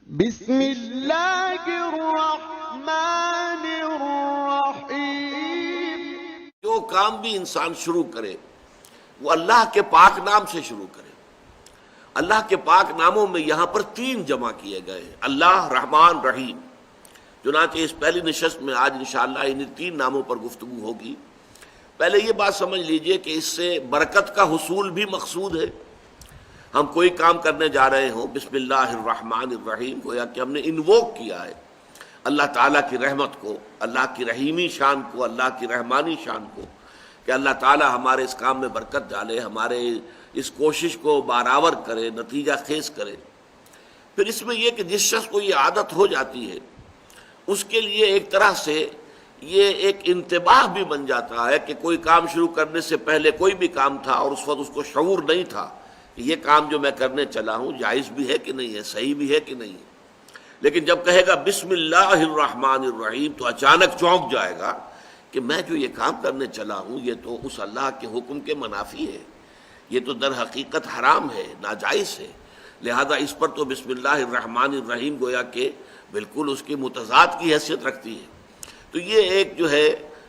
بسم اللہ الرحمن الرحیم۔ جو کام بھی انسان شروع کرے وہ اللہ کے پاک نام سے شروع کرے۔ اللہ کے پاک ناموں میں یہاں پر 3 جمع کیے گئے ہیں، اللہ، رحمان، رحیم۔ چنانچہ اس پہلی نشست میں آج انشاءاللہ انہیں 3 ناموں پر گفتگو ہوگی۔ پہلے یہ بات سمجھ لیجئے کہ اس سے برکت کا حصول بھی مقصود ہے۔ ہم کوئی کام کرنے جا رہے ہوں، بسم اللہ الرحمن الرحیم، گویا کہ ہم نے انووک کیا ہے اللہ تعالیٰ کی رحمت کو، اللہ کی رحیمی شان کو، اللہ کی رحمانی شان کو، کہ اللہ تعالیٰ ہمارے اس کام میں برکت ڈالے، ہمارے اس کوشش کو بارآور کرے، نتیجہ خیز کرے۔ پھر اس میں یہ کہ جس شخص کو یہ عادت ہو جاتی ہے اس کے لیے ایک طرح سے یہ ایک انتباہ بھی بن جاتا ہے کہ کوئی کام شروع کرنے سے پہلے کوئی بھی کام تھا اور اس وقت اس کو شعور نہیں تھا کہ یہ کام جو میں کرنے چلا ہوں جائز بھی ہے کہ نہیں ہے، صحیح بھی ہے کہ نہیں ہے، لیکن جب کہے گا بسم اللہ الرحمن الرحیم تو اچانک چونک جائے گا کہ میں جو یہ کام کرنے چلا ہوں یہ تو اس اللہ کے حکم کے منافی ہے، یہ تو در حقیقت حرام ہے، ناجائز ہے، لہذا اس پر تو بسم اللہ الرحمن الرحیم گویا کہ بالکل اس کی متضاد کی حیثیت رکھتی ہے۔ تو یہ ایک جو ہے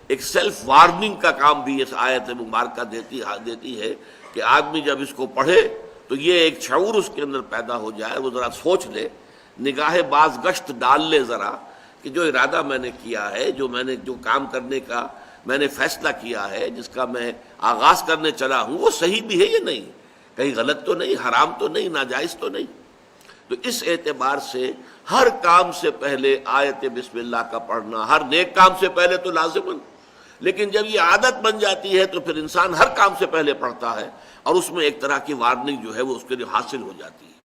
ایک سیلف وارننگ کا کام بھی اس آیت مبارکہ دیتی ہے کہ آدمی جب اس کو پڑھے تو یہ ایک شعور اس کے اندر پیدا ہو جائے، وہ ذرا سوچ لے، نگاہ باز گشت ڈال لے ذرا کہ جو ارادہ میں نے کیا ہے، جو کام کرنے کا میں نے فیصلہ کیا ہے، جس کا میں آغاز کرنے چلا ہوں، وہ صحیح بھی ہے یا نہیں، کہیں غلط تو نہیں، حرام تو نہیں، ناجائز تو نہیں۔ تو اس اعتبار سے ہر کام سے پہلے آیت بسم اللہ کا پڑھنا، ہر نیک کام سے پہلے تو لازماً، لیکن جب یہ عادت بن جاتی ہے تو پھر انسان ہر کام سے پہلے پڑھتا ہے اور اس میں ایک طرح کی وارننگ جو ہے وہ اس کے لیے حاصل ہو جاتی ہے۔